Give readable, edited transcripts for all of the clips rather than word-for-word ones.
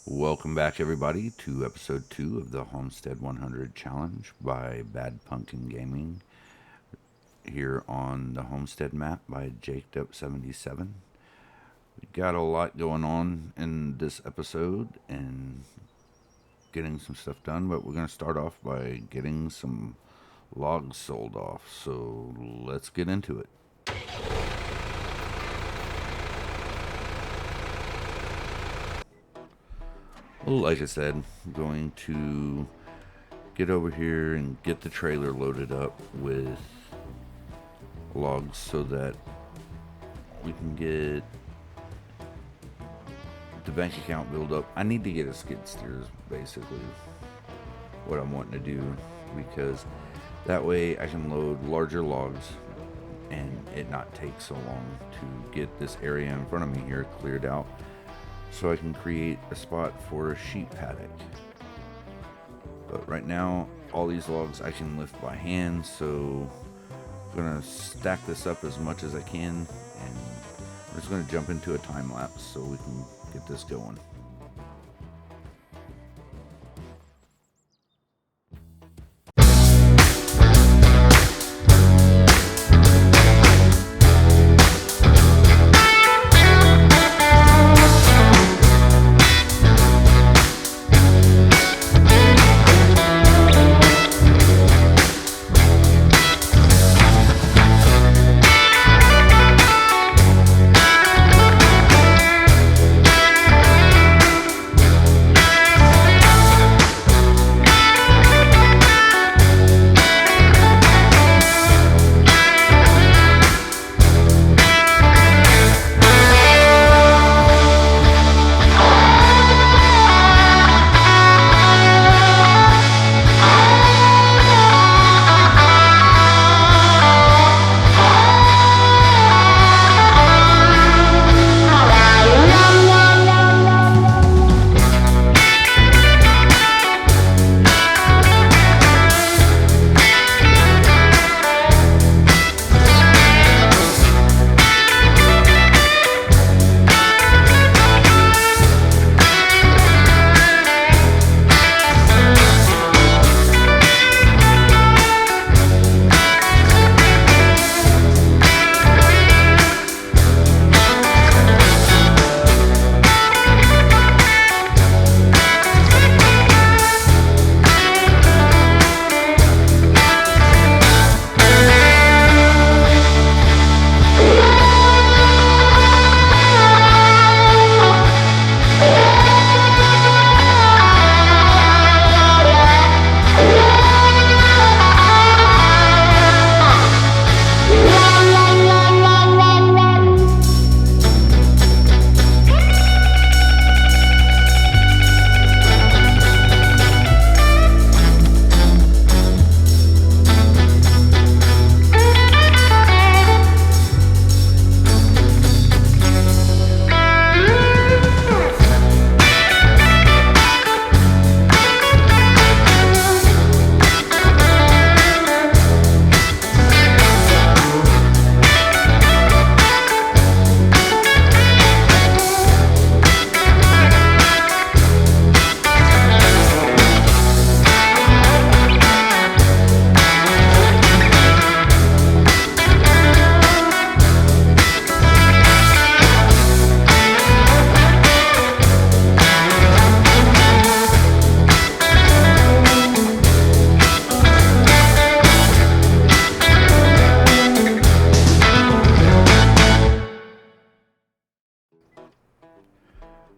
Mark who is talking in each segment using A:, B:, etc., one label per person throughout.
A: Welcome back, everybody, to episode 2 of the Homestead 100 Challenge by Bad Punkin Gaming here on the Homestead Map by Jaked77. We got a lot going on in this episode and getting some stuff done, but we're going to start off by getting some logs sold off. So let's get into it. Well, like I said, I'm going to get over here and get the trailer loaded up with logs so that we can get the bank account build up. I need to get a skid steer is basically what I'm wanting to do, because that way I can load larger logs and it not take so long to get this area in front of me here cleared out, so I can create a spot for a sheep paddock. But right now, all these logs I can lift by hand, so I'm gonna stack this up as much as I can, and we're just gonna jump into a time lapse so we can get this going.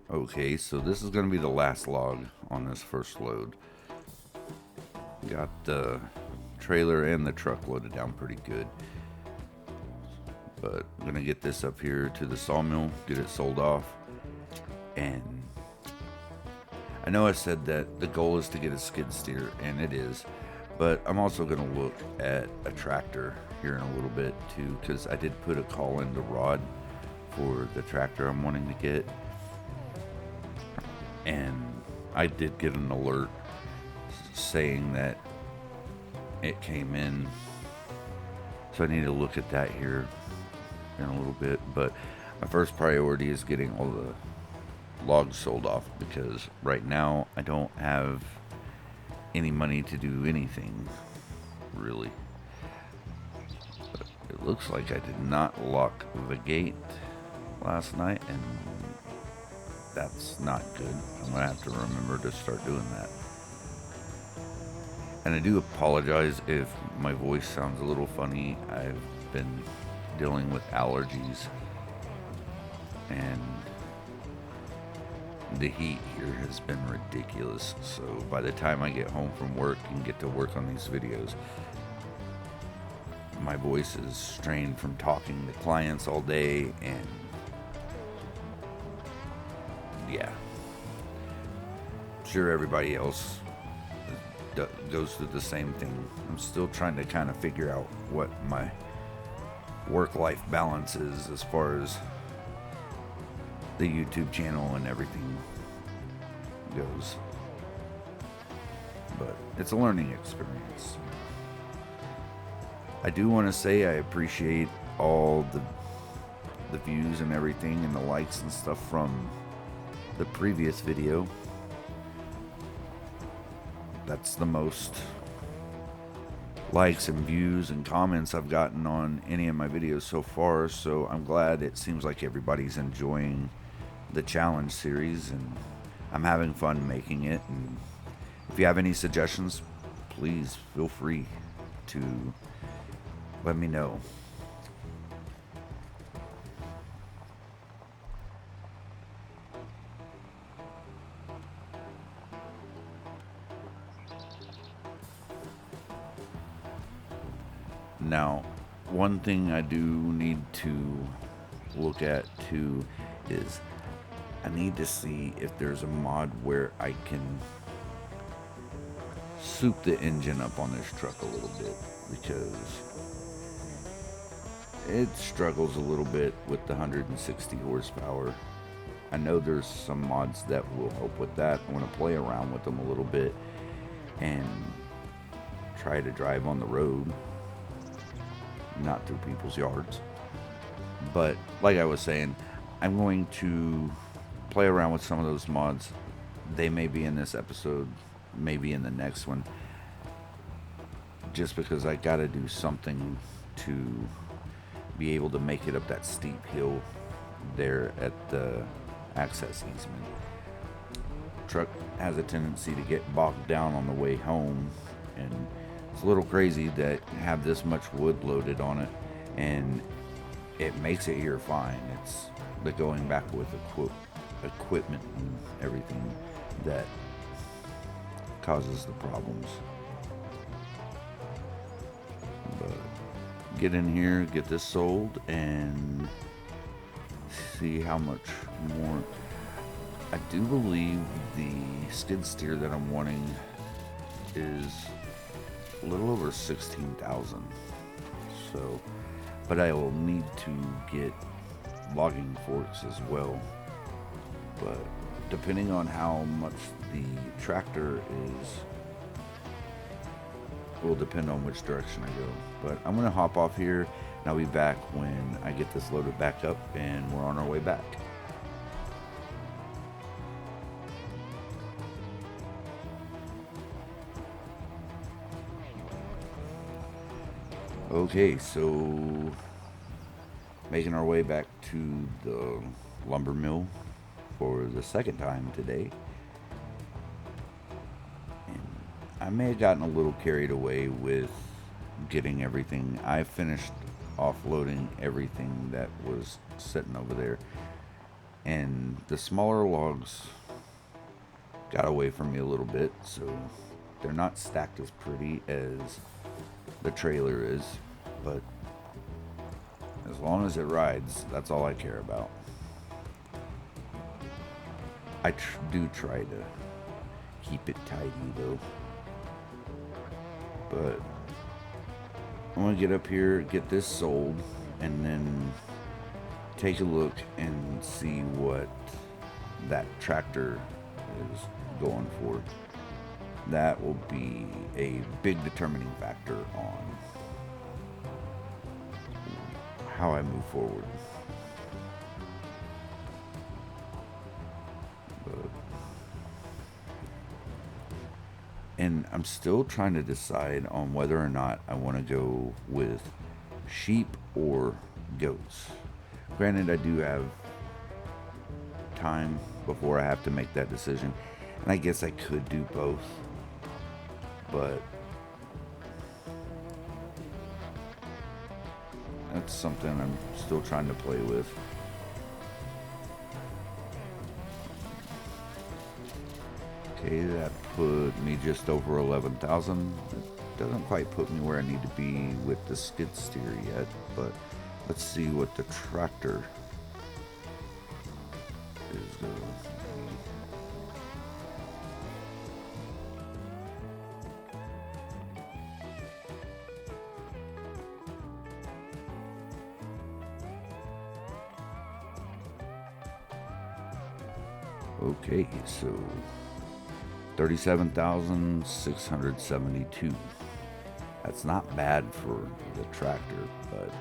A: Okay, so this is going to be the last log on this first load. Got the trailer and the truck loaded down pretty good. But I'm going to get this up here to the sawmill, get it sold off. And I know I said that the goal is to get a skid steer, and it is. But I'm also going to look at a tractor here in a little bit too, because I did put a call into Rod for the tractor I'm wanting to get. And I did get an alert saying that it came in, so I need to look at that here in a little bit. But my first priority is getting all the logs sold off, because right now I don't have any money to do anything, really. But it looks like I did not lock the gate last night, and that's not good. I'm going to have to remember to start doing that. And I do apologize if my voice sounds a little funny. I've been dealing with allergies, and the heat here has been ridiculous. So by the time I get home from work and get to work on these videos, my voice is strained from talking to clients all day, and yeah, I'm sure everybody else goes through the same thing. I'm still trying to kind of figure out what my work-life balance is as far as the YouTube channel and everything goes. But it's a learning experience. I do want to say I appreciate all the views and everything and the likes and stuff from the previous video. That's the most likes and views and comments I've gotten on any of my videos so far, so I'm glad. It seems like everybody's enjoying the challenge series, and I'm having fun making it. And if you have any suggestions, please feel free to let me know. Now, one thing I do need to look at too is I need to see if there's a mod where I can soup the engine up on this truck a little bit, because it struggles a little bit with the 160 horsepower. I know there's some mods that will help with that. I want to play around with them a little bit and try to drive on the road, not through people's yards. But like I was saying, I'm going to play around with some of those mods. They may be in this episode, maybe in the next one, just because I gotta do something to be able to make it up that steep hill there at the access easement. Truck has a tendency to get bogged down on the way home, and it's a little crazy that have this much wood loaded on it and it makes it here fine. It's the going back with equipment and everything that causes the problems. But get in here, get this sold, and see how much more. I do believe the skid steer that I'm wanting is a little over 16,000. So, but I will need to get logging forks as well. But depending on how much the tractor is, will depend on which direction I go. But I'm gonna hop off here and I'll be back when I get this loaded back up and we're on our way back. Okay, so making our way back to the lumber mill for the second time today. And I may have gotten a little carried away with getting everything. I finished offloading everything that was sitting over there, and the smaller logs got away from me a little bit, so they're not stacked as pretty as the trailer is, but as long as it rides, that's all I care about. I do try to keep it tidy though, but I'm gonna get up here, get this sold, and then take a look and see what that tractor is going for. That will be a big determining factor on how I move forward. And I'm still trying to decide on whether or not I want to go with sheep or goats. Granted, I do have time before I have to make that decision, and I guess I could do both, but that's something I'm still trying to play with. Okay, that put me just over 11,000. It doesn't quite put me where I need to be with the skid steer yet, but let's see what the tractor is going to be. Okay, so 37,672. That's not bad for the tractor, but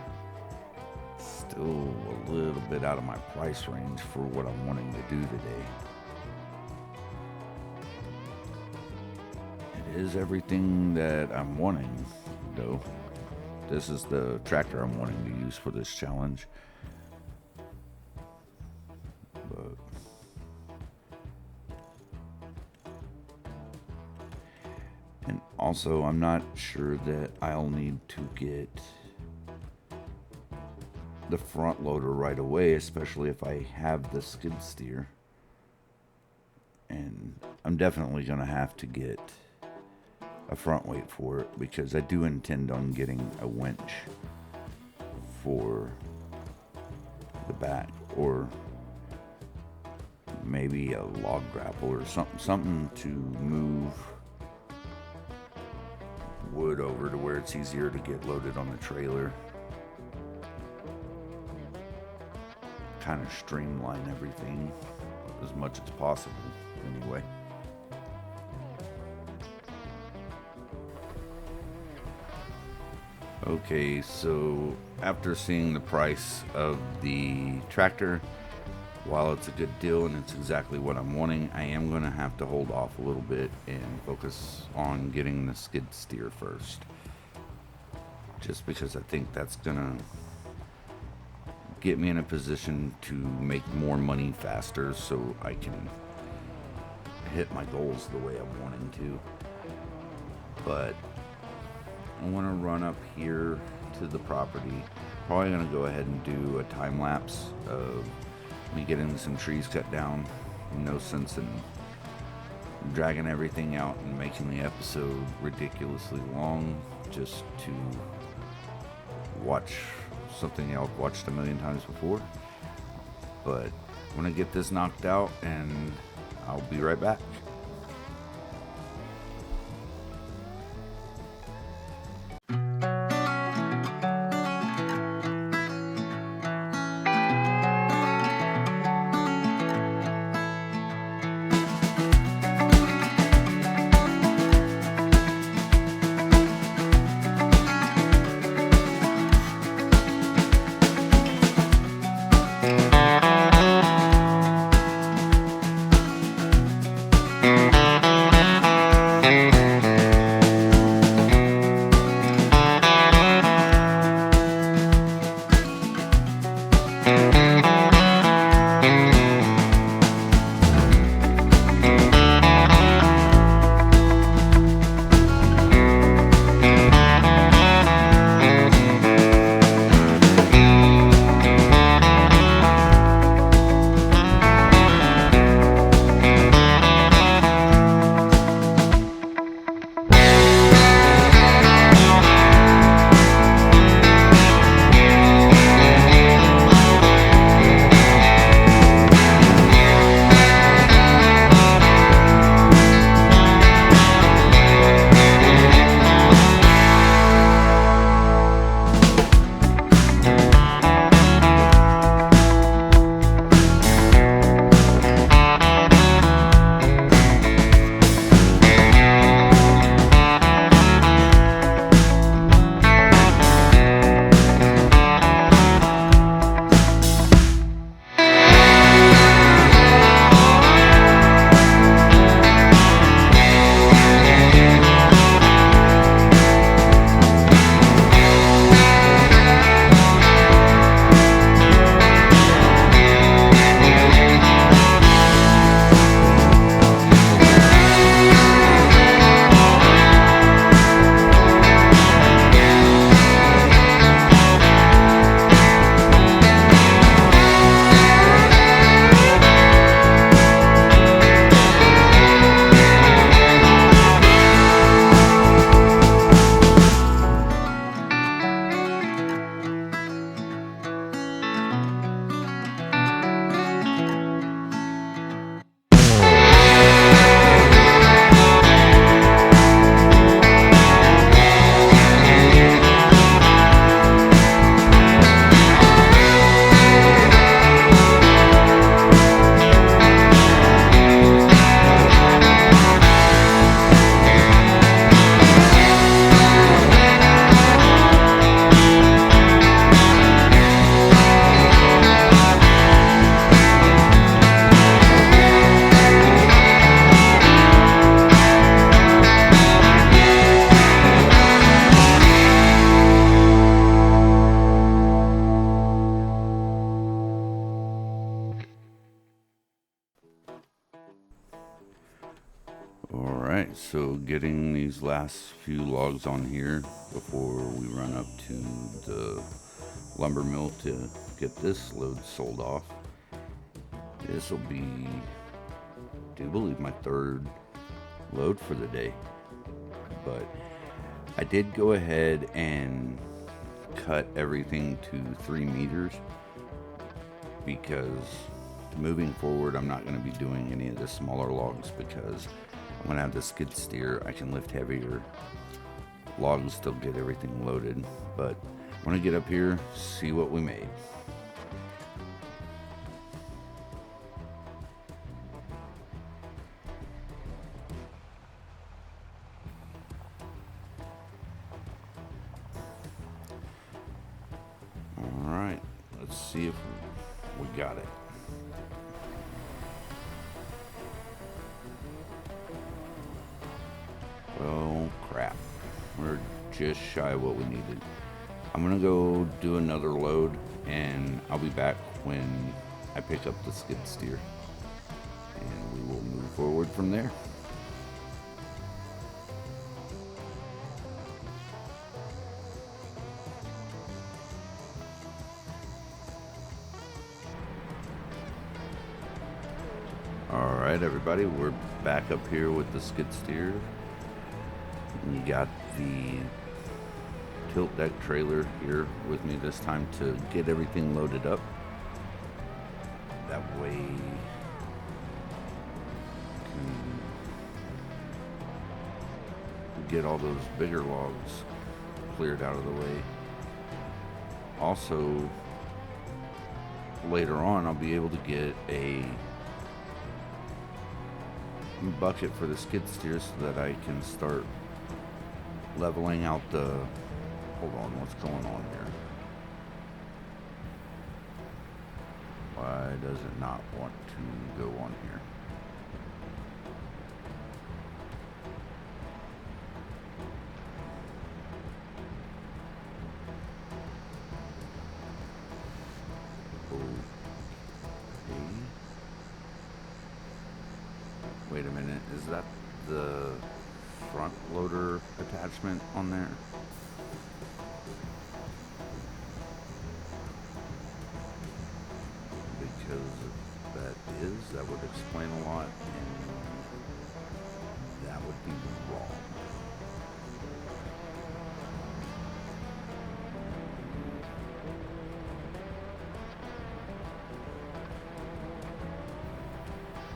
A: still a little bit out of my price range for what I'm wanting to do today. It is everything that I'm wanting, though. This is the tractor I'm wanting to use for this challenge. But and also, I'm not sure that I'll need to get the front loader right away, especially if I have the skid steer. And I'm definitely going to have to get a front weight for it, because I do intend on getting a winch for the back, or maybe a log grapple or something to move wood over to where it's easier to get loaded on the trailer. Kind of streamline everything as much as possible anyway. Okay, so after seeing the price of the tractor, while it's a good deal and it's exactly what I'm wanting, I am going to have to hold off a little bit and focus on getting the skid steer first. Just because I think that's going to get me in a position to make more money faster, so I can hit my goals the way I'm wanting to. But I want to run up here to the property. Probably going to go ahead and do a time lapse of me getting some trees cut down. No sense in dragging everything out and making the episode ridiculously long just to watch something I've watched a million times before. But I'm going to get this knocked out and I'll be right back. Alright, so getting these last few logs on here before we run up to the lumber mill to get this load sold off. This will be, I do believe, my third load for the day. But I did go ahead and cut everything to 3 meters because moving forward I'm not going to be doing any of the smaller logs because when I have the skid steer I can lift heavier logs, still get everything loaded. But I want to get up here, see what we made. Alright, let's see if we got it. Well, crap. We're just shy of what we needed. I'm gonna go do another load and I'll be back when I pick up the skid steer and we will move forward from there. Alright everybody, we're back up here with the skid steer. We got the tilt deck trailer here with me this time to get everything loaded up. That way can get all those bigger logs cleared out of the way. Also, later on I'll be able to get a bucket for the skid steer so that I can start leveling out the, hold on, what's going on here? Why does it not want to go on here? Okay. Wait a minute, is that the front loader attachment on there? Because if that would explain a lot, and that would be wrong.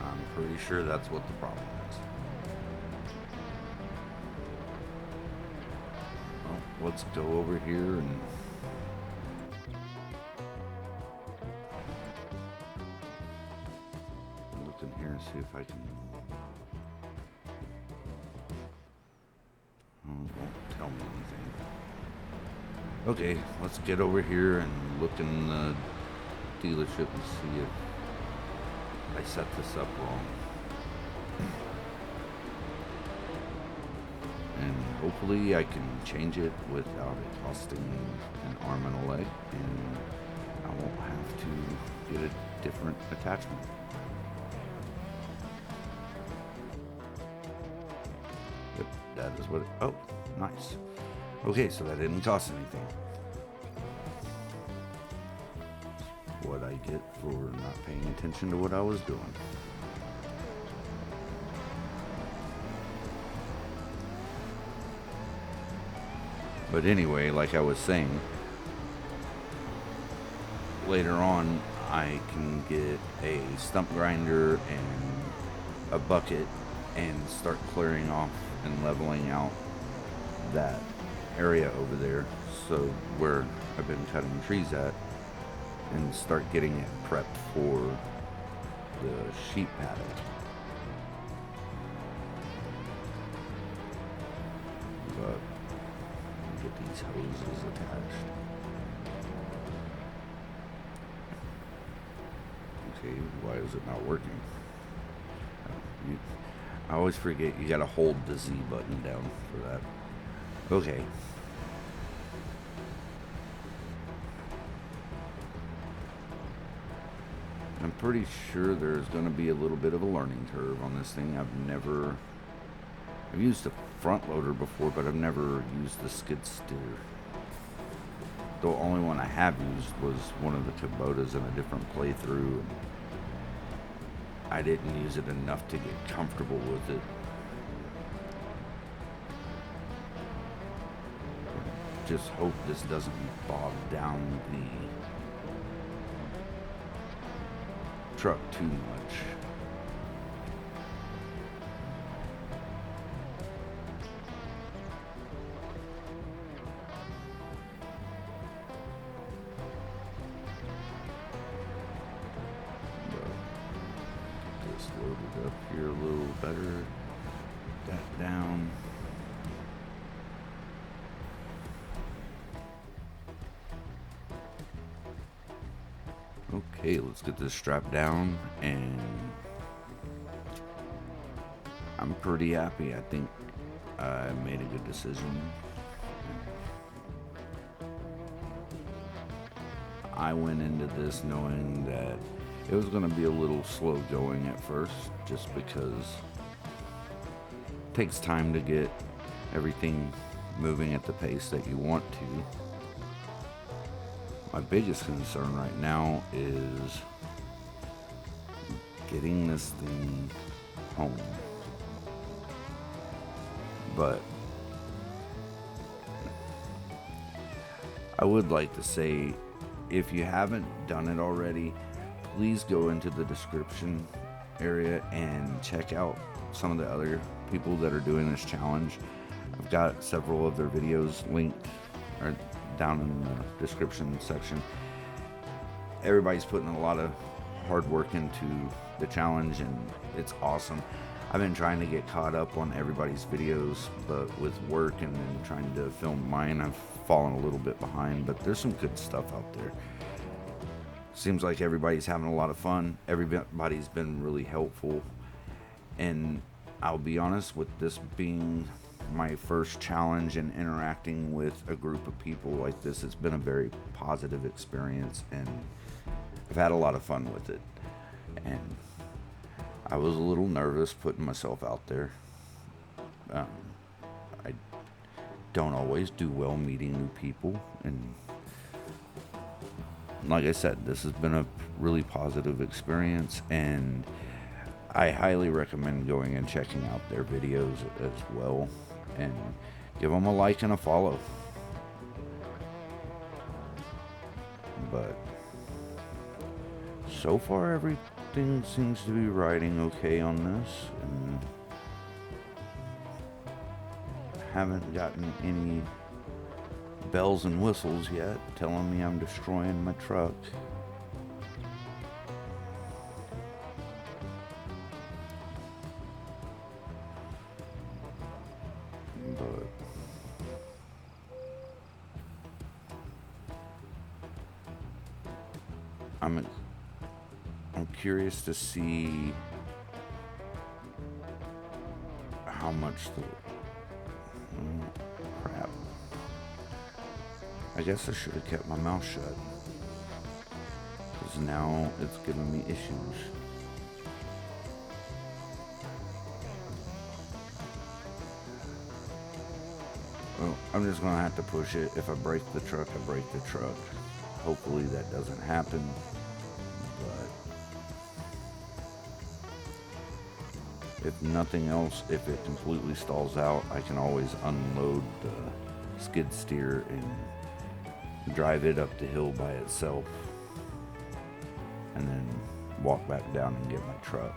A: I'm pretty sure that's what the problem is. Well, let's go over here and look in here and see if I can. Oh, it won't tell me anything. Okay, let's get over here and look in the dealership and see if I set this up wrong. And hopefully I can change it without it costing an arm and a leg, and I won't have to get a different attachment. Yep, that is what it, oh, nice. Okay, so that didn't cost anything. What I get for not paying attention to what I was doing. But anyway, like I was saying, later on I can get a stump grinder and a bucket and start clearing off and leveling out that area over there, so where I've been cutting trees at, and start getting it prepped for the sheep paddock. But get these hoses attached. Okay, why is it not working? I always forget you gotta hold the Z button down for that. Okay. I'm pretty sure there's going to be a little bit of a learning curve on this thing. I've never I've used a front loader before, but I've never used the skid steer. The only one I have used was one of the Kubotas in a different playthrough, and I didn't use it enough to get comfortable with it. Just hope this doesn't bog down the truck too much. Loaded up here a little better. That down. Okay, let's get this strapped down, and I'm pretty happy. I think I made a good decision. I went into this knowing that it was going to be a little slow going at first, just because it takes time to get everything moving at the pace that you want to. My biggest concern right now is getting this thing home. But I would like to say, if you haven't done it already, please go into the description area and check out some of the other people that are doing this challenge. I've got several of their videos linked or down in the description section. Everybody's putting a lot of hard work into the challenge, and it's awesome. I've been trying to get caught up on everybody's videos, but with work and then trying to film mine, I've fallen a little bit behind, but there's some good stuff out there. Seems like everybody's having a lot of fun. Everybody's been really helpful. And I'll be honest, with this being my first challenge and interacting with a group of people like this, it's been a very positive experience, and I've had a lot of fun with it. And I was a little nervous putting myself out there. I don't always do well meeting new people, and like I said, this has been a really positive experience, and I highly recommend going and checking out their videos as well, and give them a like and a follow. But so far everything seems to be riding okay on this, and haven't gotten any bells and whistles yet telling me I'm destroying my truck. But I'm curious to see how much the crap. I guess I should have kept my mouth shut, because now it's giving me issues. Well, I'm just gonna have to push it. If I break the truck, I break the truck. Hopefully that doesn't happen, but if nothing else, if it completely stalls out, I can always unload the skid steer and drive it up the hill by itself, and then walk back down and get my truck.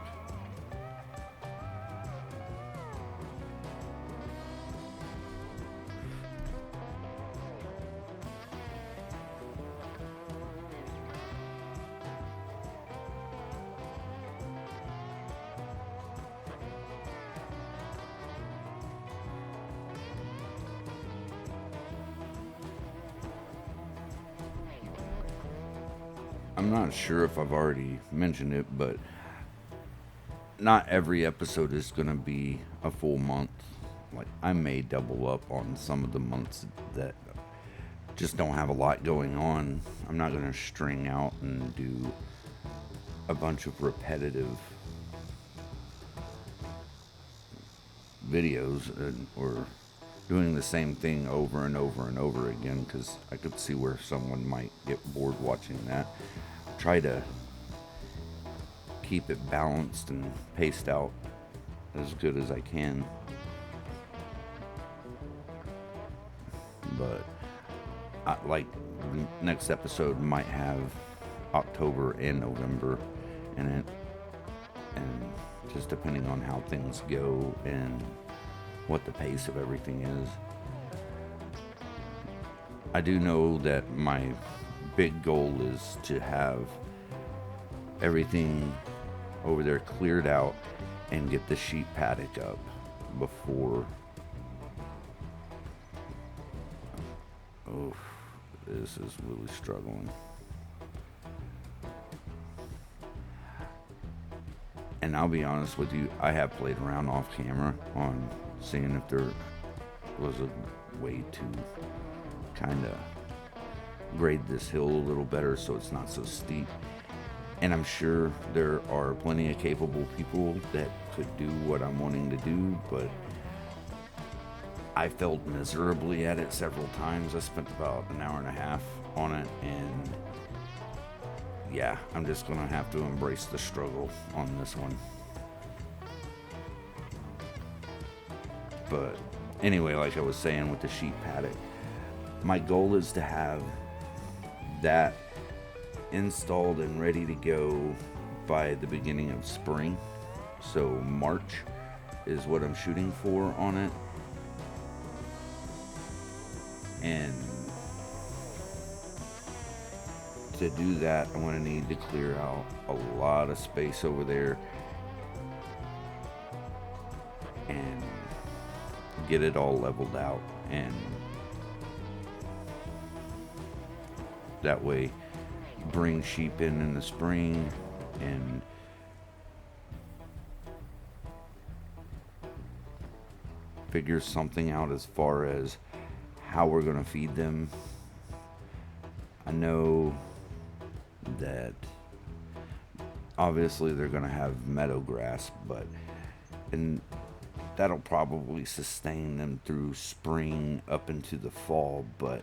A: I'm not sure if I've already mentioned it, but not every episode is going to be a full month. Like, I may double up on some of the months that just don't have a lot going on. I'm not going to string out and do a bunch of repetitive videos or doing the same thing over and over and over again, because I could see where someone might get bored watching that. Try to keep it balanced and paced out as good as I can. But like the next episode might have October and November in it, and just depending on how things go and what the pace of everything is. I do know that my big goal is to have everything over there cleared out and get the sheep paddock up before. Oh, this is really struggling. And I'll be honest with you, I have played around off camera on seeing if there was a way to kind of grade this hill a little better so it's not so steep. And I'm sure there are plenty of capable people that could do what I'm wanting to do, but I failed miserably at it several times. I spent about an hour and a half on it, and yeah, I'm just gonna have to embrace the struggle on this one. But anyway, like I was saying with the sheep paddock, my goal is to have that installed and ready to go by the beginning of spring. So March is what I'm shooting for on it. And to do that, I'm going to need to clear out a lot of space over there and get it all leveled out, and that way bring sheep in the spring and figure something out as far as how we're going to feed them. I know that obviously they're going to have meadow grass, and that'll probably sustain them through spring up into the fall, but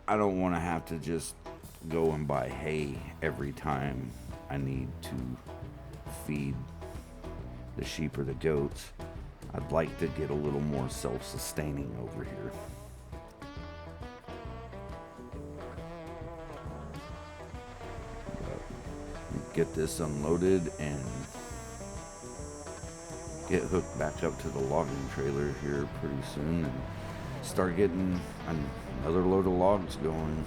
A: I don't want to have to just go and buy hay every time I need to feed the sheep or the goats. I'd like to get a little more self-sustaining over here. Get this unloaded and get hooked back up to the logging trailer here pretty soon and start getting another load of logs going.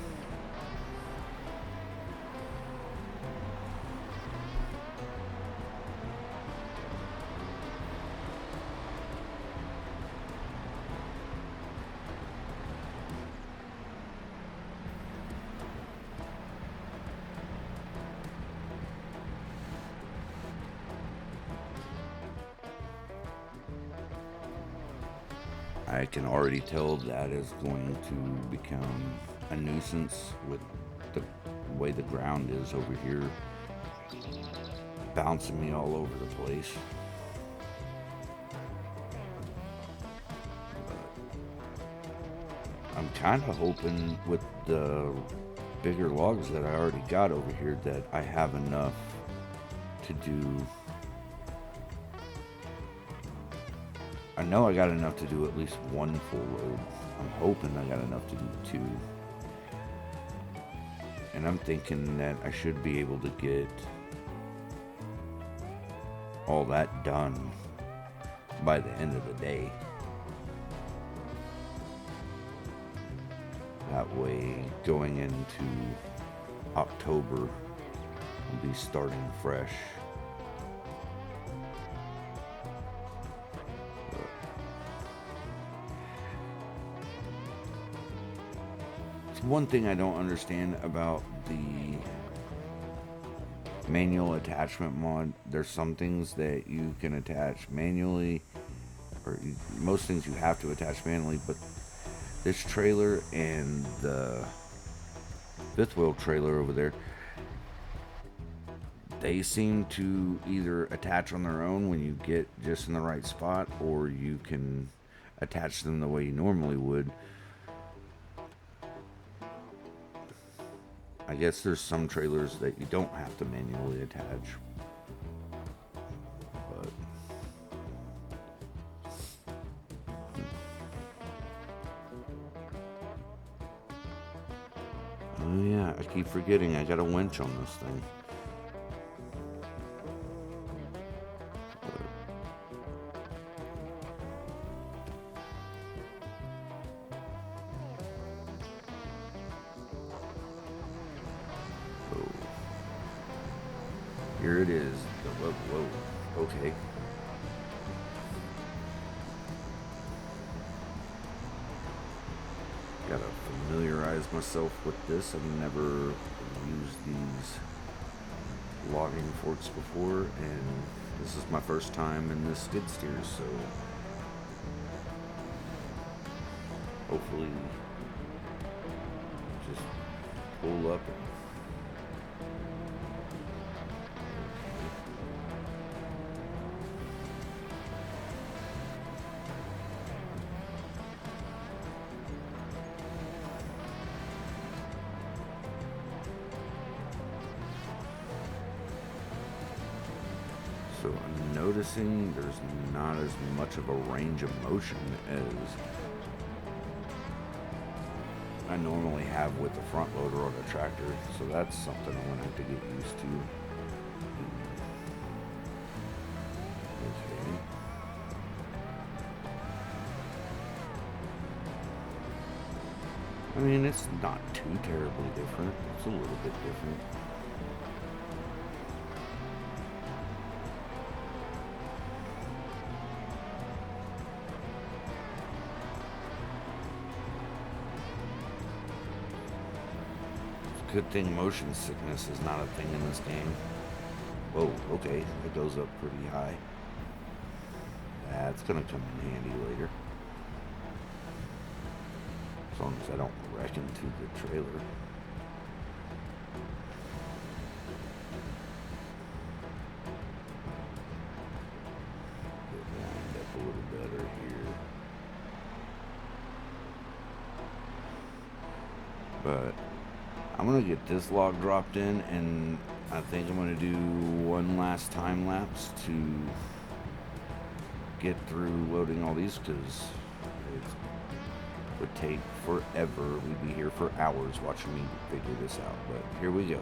A: I can already tell that is going to become a nuisance with the way the ground is over here, bouncing me all over the place. But I'm kind of hoping with the bigger logs that I already got over here that I have enough to do. I know I got enough to do at least one full load. I'm hoping I got enough to do two. And I'm thinking that I should be able to get all that done by the end of the day. That way, going into October, I'll be starting fresh. One thing I don't understand about the manual attachment mod, there's some things that you can attach manually, or most things you have to attach manually, but this trailer and the fifth wheel trailer over there, they seem to either attach on their own when you get just in the right spot, or you can attach them the way you normally would. I guess there's some trailers that you don't have to manually attach. But oh yeah, I keep forgetting I got a winch on this thing. Here it is. Whoa, whoa. Okay. Gotta familiarize myself with this. I've never used these logging forks before, and this is my first time in this skid steer, so hopefully just pull up and so I'm noticing there's not as much of a range of motion as I normally have with the front loader on a tractor, so that's something I'm gonna have to get used to. Okay. I mean, it's not too terribly different. It's a little bit different. Good thing motion sickness is not a thing in this game. Whoa, okay, it goes up pretty high. That's gonna come in handy later. As long as I don't wreck into the trailer. Get lined up a little better here. But I'm gonna get this log dropped in, and I think I'm gonna do one last time lapse to get through loading all these, because it would take forever. We'd be here for hours watching me figure this out, but here we go.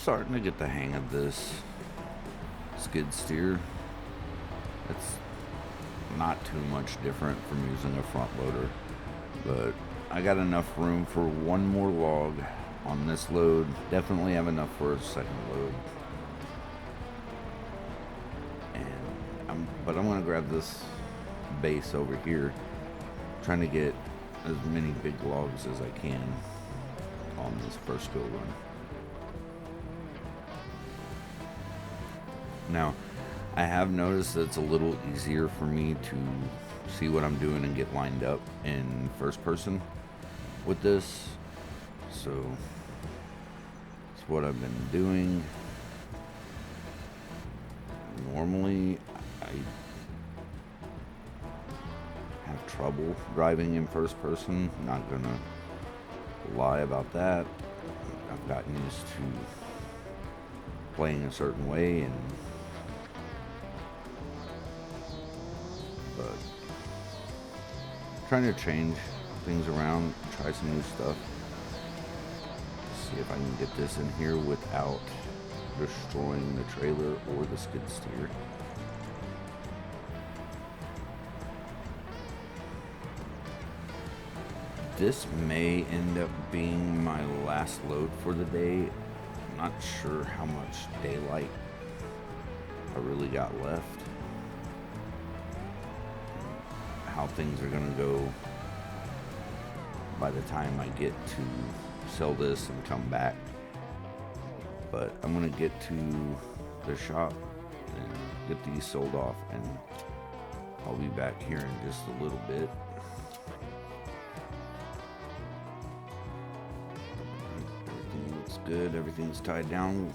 A: starting to get the hang of this skid steer. It's not too much different from using a front loader, but I got enough room for one more log on this load. Definitely have enough for a second load. But I'm gonna grab this base over here, trying to get as many big logs as I can on this first go run. Now, I have noticed that it's a little easier for me to see what I'm doing and get lined up in first person with this, so it's what I've been doing. Normally, I have trouble driving in first person, not gonna lie about that. I've gotten used to playing a certain way, but trying to change things around, try some new stuff. See if I can get this in here without destroying the trailer or the skid steer. This may end up being my last load for the day. I'm not sure how much daylight I really got left. How things are gonna go by the time I get to sell this and come back. But I'm gonna get to the shop and get these sold off, and I'll be back here in just a little bit. Everything looks good, everything's tied down.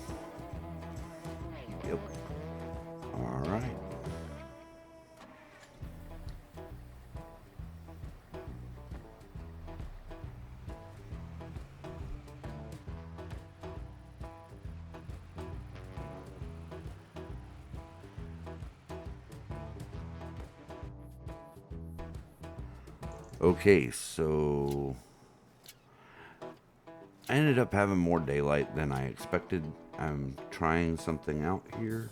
A: Yep. Alright. Okay, so I ended up having more daylight than I expected. I'm trying something out here.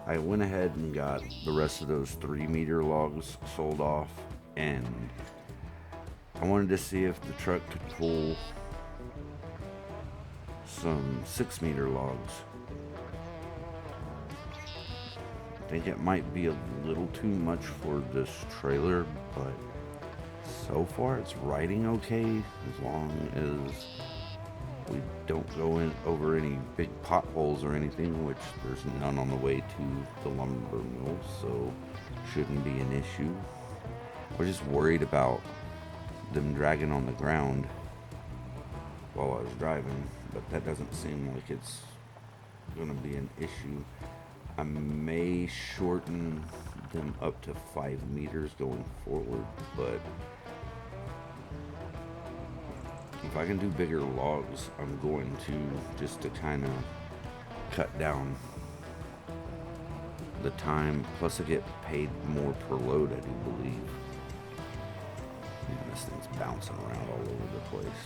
A: I went ahead and got the rest of those 3-meter logs sold off, and I wanted to see if the truck could pull some 6-meter logs. I think it might be a little too much for this trailer, but so far it's riding okay, as long as we don't go in over any big potholes or anything, which there's none on the way to the lumber mill, so shouldn't be an issue. We're just worried about them dragging on the ground while I was driving, but that doesn't seem like it's gonna be an issue. I may shorten them up to 5 meters going forward, but if I can do bigger logs, I'm going to, just to kind of cut down the time. Plus I get paid more per load, I do believe. Yeah, this thing's bouncing around all over the place.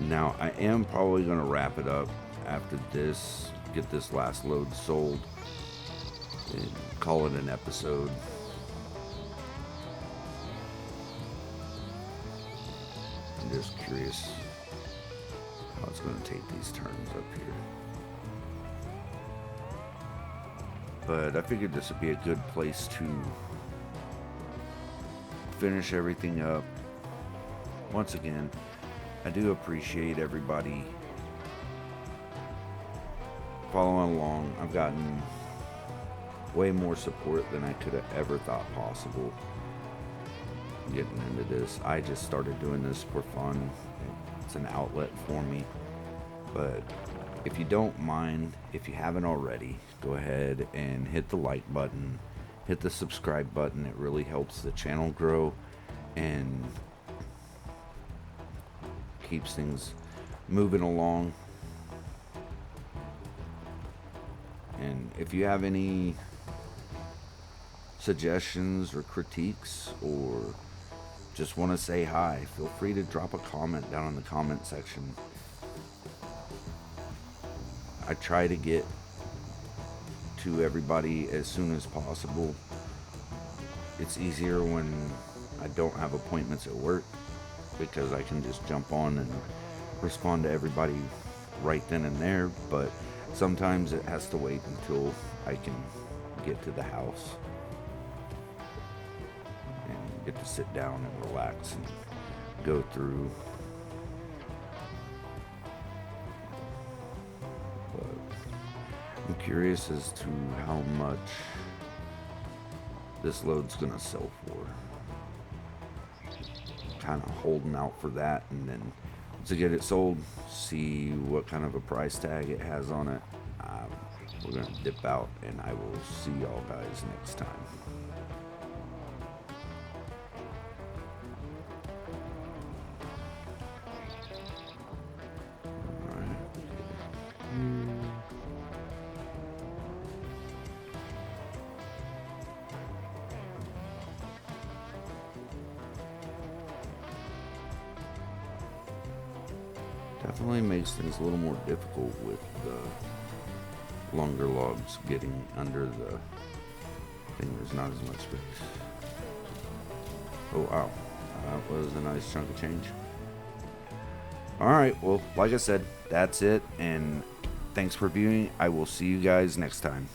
A: Now, I am probably going to wrap it up after this, get this last load sold, and call it an episode. I'm just curious how it's going to take these turns up here. But I figured this would be a good place to finish everything up. Once again, I do appreciate everybody following along. I've gotten way more support than I could have ever thought possible getting into this. I just started doing this for fun. It's an outlet for me. But if you don't mind, if you haven't already, go ahead and hit the like button, hit the subscribe button. It really helps the channel grow and keeps things moving along. And if you have any suggestions or critiques or just want to say hi, feel free to drop a comment down in the comment section. I try to get to everybody as soon as possible. It's easier when I don't have appointments at work because I can just jump on and respond to everybody right then and there, but sometimes it has to wait until I can get to the house and get to sit down and relax and go through. But I'm curious as to how much this load's gonna sell for. Kind of holding out for that, and then to get it sold, see what kind of a price tag it has on it. We're gonna dip out, and I will see y'all guys next time. Definitely makes things a little more difficult with the longer logs getting under the thing. There's not as much space. Oh wow, that was a nice chunk of change. Alright, well, like I said, that's it, and thanks for viewing. I will see you guys next time.